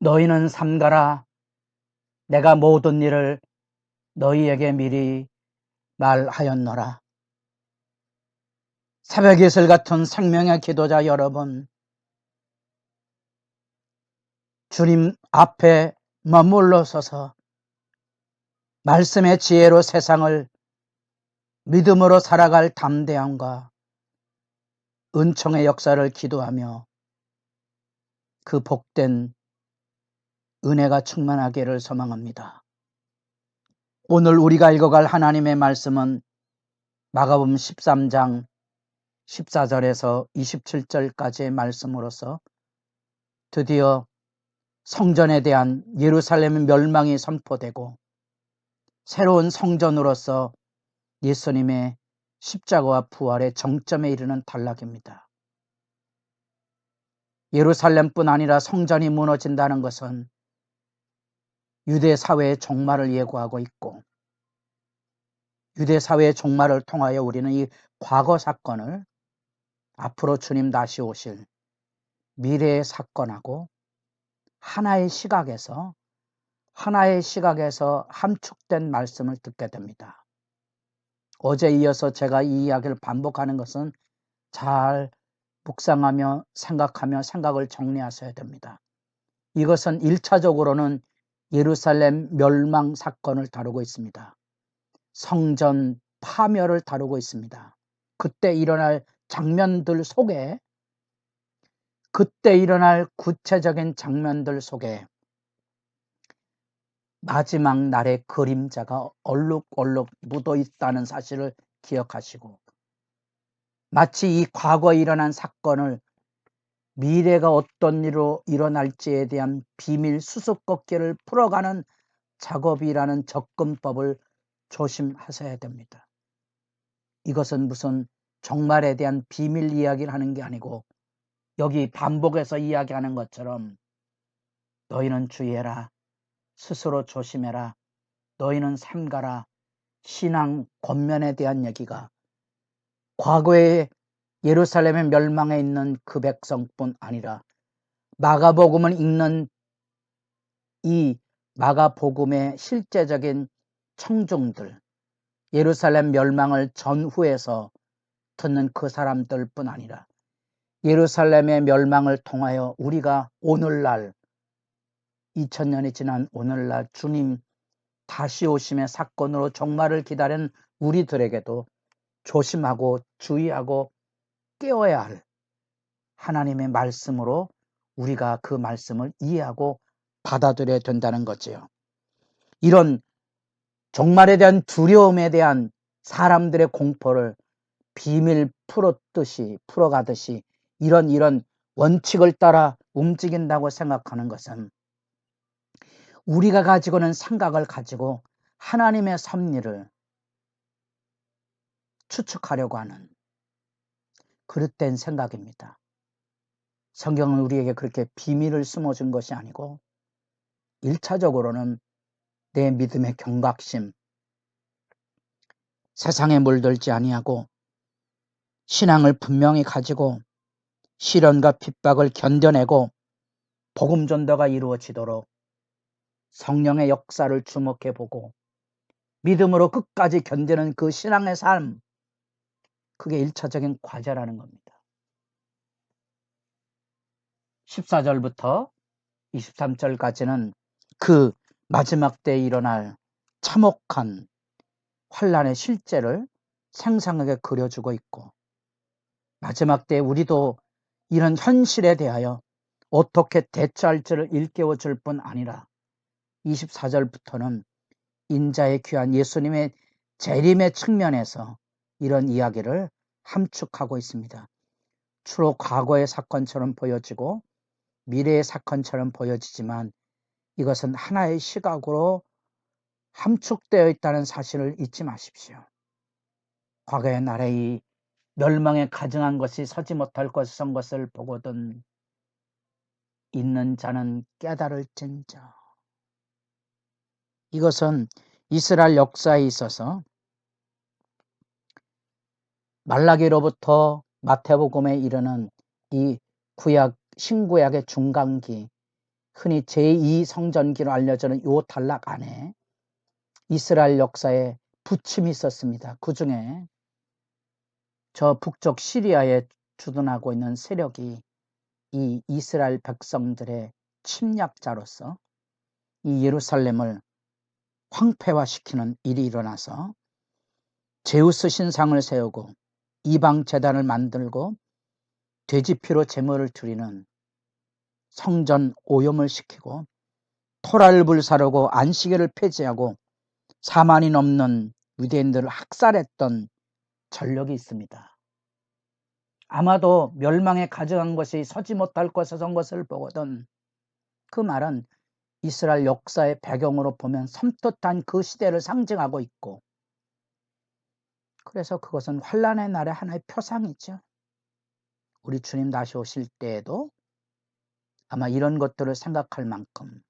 너희는 삼가라. 내가 모든 일을 너희에게 미리 말하였노라. 새벽 이슬 같은 생명의 기도자 여러분, 주님 앞에 머물러 서서 말씀의 지혜로 세상을 믿음으로 살아갈 담대함과 은총의 역사를 기도하며 그 복된 은혜가 충만하기를 소망합니다. 오늘 우리가 읽어갈 하나님의 말씀은 마가복음 13장 14절에서 27절까지의 말씀으로서 드디어 성전에 대한 예루살렘의 멸망이 선포되고 새로운 성전으로서 예수님의 십자가와 부활의 정점에 이르는 단락입니다. 예루살렘뿐 아니라 성전이 무너진다는 것은 유대 사회의 종말을 예고하고 있고, 유대 사회의 종말을 통하여 우리는 이 과거 사건을 앞으로 주님 다시 오실 미래의 사건하고 하나의 시각에서 함축된 말씀을 듣게 됩니다. 어제 이어서 제가 이 이야기를 반복하는 것은 잘 묵상하며 생각을 정리하셔야 됩니다. 이것은 1차적으로는 예루살렘 멸망 사건을 다루고 있습니다. 성전 파멸을 다루고 있습니다. 그때 일어날 구체적인 장면들 속에 마지막 날의 그림자가 얼룩얼룩 묻어 있다는 사실을 기억하시고, 마치 이 과거에 일어난 사건을 미래가 어떤 일로 일어날지에 대한 비밀 수수께끼를 풀어가는 작업이라는 접근법을 조심하셔야 됩니다. 이것은 무슨 종말에 대한 비밀 이야기를 하는 게 아니고, 여기 반복해서 이야기하는 것처럼 너희는 주의해라, 스스로 조심해라, 너희는 삼가라, 신앙 권면에 대한 얘기가 과거의 예루살렘의 멸망에 있는 그 백성뿐 아니라 마가복음을 읽는 이 마가복음의 실제적인 청중들, 예루살렘 멸망을 전후해서 듣는 그 사람들뿐 아니라 예루살렘의 멸망을 통하여 우리가 오늘날 2000년이 지난 오늘날 주님 다시 오심의 사건으로 종말을 기다리는 우리들에게도 조심하고 주의하고 깨어야 할 하나님의 말씀으로 우리가 그 말씀을 이해하고 받아들여야 된다는 거지요. 이런 종말에 대한 두려움에 대한 사람들의 공포를 비밀 풀어가듯이 이런 원칙을 따라 움직인다고 생각하는 것은 우리가 가지고는 생각을 가지고 하나님의 섭리를 추측하려고 하는 그릇된 생각입니다. 성경은 우리에게 그렇게 비밀을 숨어준 것이 아니고 1차적으로는 내 믿음의 경각심, 세상에 물들지 아니하고 신앙을 분명히 가지고 시련과 핍박을 견뎌내고 복음 전도가 이루어지도록 성령의 역사를 주목해보고 믿음으로 끝까지 견디는 그 신앙의 삶, 그게 1차적인 과제라는 겁니다. 14절부터 23절까지는 그 마지막 때에 일어날 참혹한 환란의 실제를 생생하게 그려주고 있고, 마지막 때에 우리도 이런 현실에 대하여 어떻게 대처할지를 일깨워 줄 뿐 아니라 24절부터는 인자의 귀한 예수님의 재림의 측면에서 이런 이야기를 함축하고 있습니다. 주로 과거의 사건처럼 보여지고 미래의 사건처럼 보여지지만 이것은 하나의 시각으로 함축되어 있다는 사실을 잊지 마십시오. 과거의 날에 이 멸망에 가증한 것이 서지 못할 것이 선 것을 보거든 있는 자는 깨달을진저. 이것은 이스라엘 역사에 있어서 말라기로부터 마태복음에 이르는 이 구약 신구약의 중간기, 흔히 제2성전기로 알려지는 요 단락 안에 이스라엘 역사에 부침이 있었습니다. 그 중에 저 북쪽 시리아에 주둔하고 있는 세력이 이 이스라엘 백성들의 침략자로서 이 예루살렘을 황폐화시키는 일이 일어나서 제우스 신상을 세우고 이방 제단을 만들고 돼지피로 제물을 드리는 성전 오염을 시키고 토라를 불사르고 안식일을 폐지하고 4만이 넘는 유대인들을 학살했던 전력이 있습니다. 아마도 멸망에 가져간 것이 서지 못할 것에 선 것을 보거든 그 말은 이스라엘 역사의 배경으로 보면 섬뜩한 그 시대를 상징하고 있고, 그래서 그것은 환란의 날의 하나의 표상이죠. 우리 주님 다시 오실 때에도 아마 이런 것들을 생각할 만큼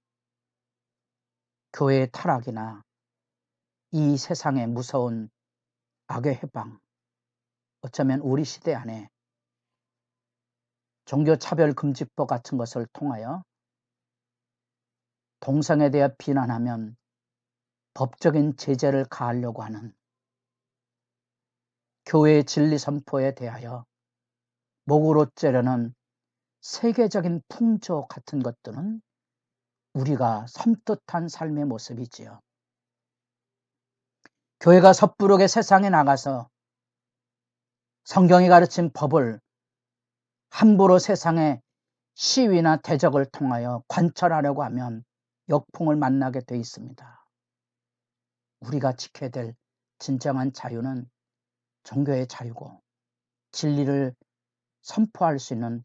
교회의 타락이나 이 세상의 무서운 악의 해방, 어쩌면 우리 시대 안에 종교차별금지법 같은 것을 통하여 동성에 대해 비난하면 법적인 제재를 가하려고 하는 교회의 진리 선포에 대하여 목으로 째려는 세계적인 풍조 같은 것들은 우리가 섬뜩한 삶의 모습이지요. 교회가 섣부르게 세상에 나가서 성경이 가르친 법을 함부로 세상의 시위나 대적을 통하여 관철하려고 하면 역풍을 만나게 돼 있습니다. 우리가 지켜야 될 진정한 자유는 종교의 자유고 진리를 선포할 수 있는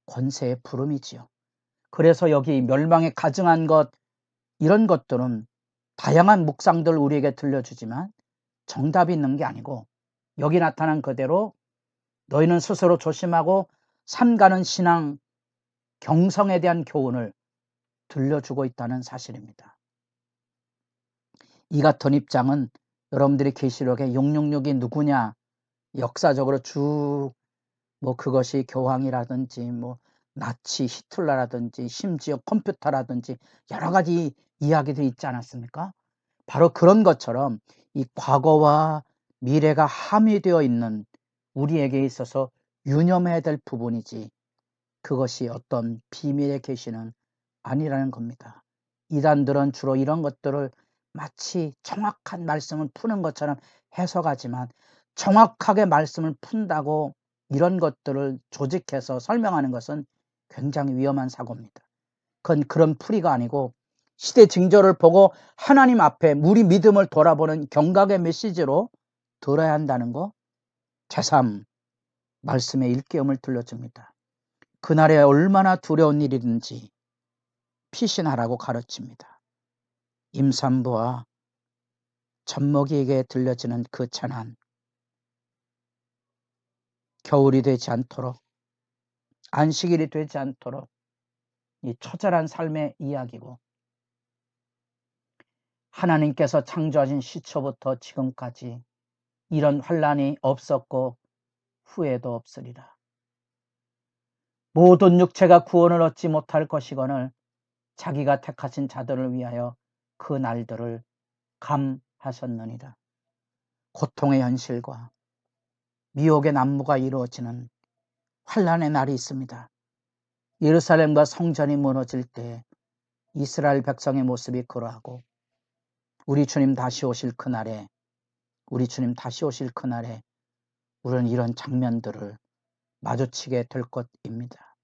권세의 부름이지요. 그래서 여기 멸망에 가증한 것, 이런 것들은 다양한 묵상들 우리에게 들려주지만 정답이 있는 게 아니고 여기 나타난 그대로 너희는 스스로 조심하고 삼가는 신앙 경성에 대한 교훈을 들려주고 있다는 사실입니다. 이 같은 입장은 여러분들이 계시록에 666이 누구냐 역사적으로 쭉 그것이 교황이라든지 나치 히틀러라든지 심지어 컴퓨터라든지 여러 가지 이야기들이 있지 않았습니까? 바로 그런 것처럼 이 과거와 미래가 함유되어 있는 우리에게 있어서 유념해야 될 부분이지 그것이 어떤 비밀의 계시는 아니라는 겁니다. 이단들은 주로 이런 것들을 마치 정확한 말씀을 푸는 것처럼 해석하지만 정확하게 말씀을 푼다고 이런 것들을 조직해서 설명하는 것은 굉장히 위험한 사고입니다. 그건 그런 풀이가 아니고 시대 징조를 보고 하나님 앞에 우리 믿음을 돌아보는 경각의 메시지로 들어야 한다는 거 제3 말씀의 일깨움을 들려줍니다. 그날에 얼마나 두려운 일이든지 피신하라고 가르칩니다. 임산부와 젖먹이에게 들려지는 그 재난, 겨울이 되지 않도록 안식일이 되지 않도록 이 처절한 삶의 이야기고 하나님께서 창조하신 시초부터 지금까지 이런 환란이 없었고 후회도 없으리라. 모든 육체가 구원을 얻지 못할 것이거늘 자기가 택하신 자들을 위하여 그 날들을 감하셨느니라. 고통의 현실과 미혹의 난무가 이루어지는 환란의 날이 있습니다. 예루살렘과 성전이 무너질 때 이스라엘 백성의 모습이 그러하고 우리 주님 다시 오실 그날에 우리는 이런 장면들을 마주치게 될 것입니다.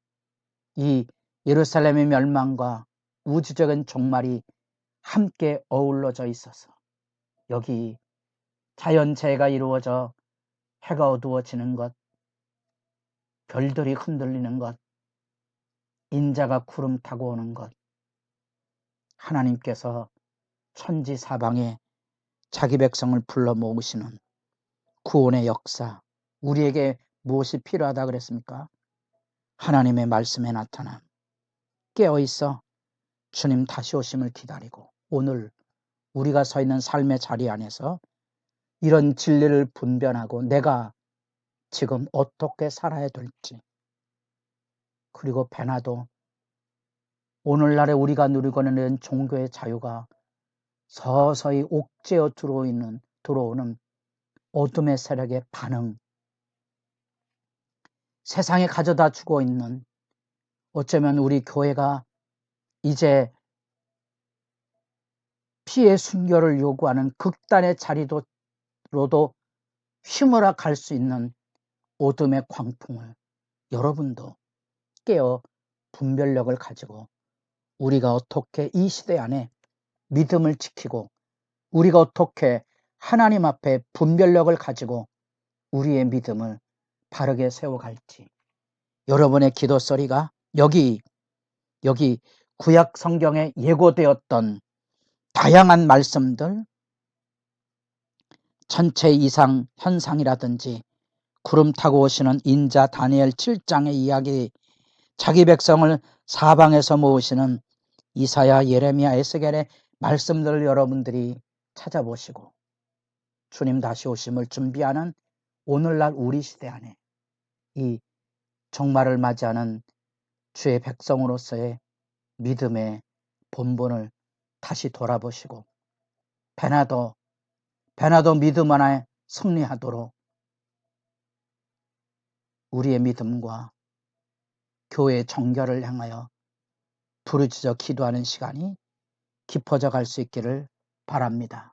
이 예루살렘의 멸망과 우주적인 종말이 함께 어우러져 있어서 여기 자연재해가 이루어져 해가 어두워지는 것, 별들이 흔들리는 것, 인자가 구름 타고 오는 것, 하나님께서 천지 사방에 자기 백성을 불러 모으시는 구원의 역사, 우리에게 무엇이 필요하다 그랬습니까? 하나님의 말씀에 나타남, 깨어있어 주님 다시 오심을 기다리고 오늘 우리가 서 있는 삶의 자리 안에서 이런 진리를 분별하고 내가 지금 어떻게 살아야 될지, 그리고 배나도 오늘날에 우리가 누리고 있는 종교의 자유가 서서히 옥죄어 들어오는 어둠의 세력의 반응, 세상에 가져다 주고 있는, 어쩌면 우리 교회가 이제 피해 순교를 요구하는 극단의 자리로도 휘몰아 갈 수 있는 어둠의 광풍을 여러분도 깨어 분별력을 가지고 우리가 어떻게 이 시대 안에 믿음을 지키고 우리가 어떻게 하나님 앞에 분별력을 가지고 우리의 믿음을 바르게 세워갈지, 여러분의 기도 소리가 여기 구약 성경에 예고되었던 다양한 말씀들, 천체 이상 현상이라든지 구름 타고 오시는 인자 다니엘 7장의 이야기, 자기 백성을 사방에서 모으시는 이사야, 예레미야, 에스겔의 말씀들을 여러분들이 찾아보시고 주님 다시 오심을 준비하는 오늘날 우리 시대 안에 이 종말을 맞이하는 주의 백성으로서의 믿음의 본분을 다시 돌아보시고 배나도 믿음 안에 승리하도록 우리의 믿음과 교회의 정결을 향하여 부르짖어 기도하는 시간이 깊어져 갈 수 있기를 바랍니다.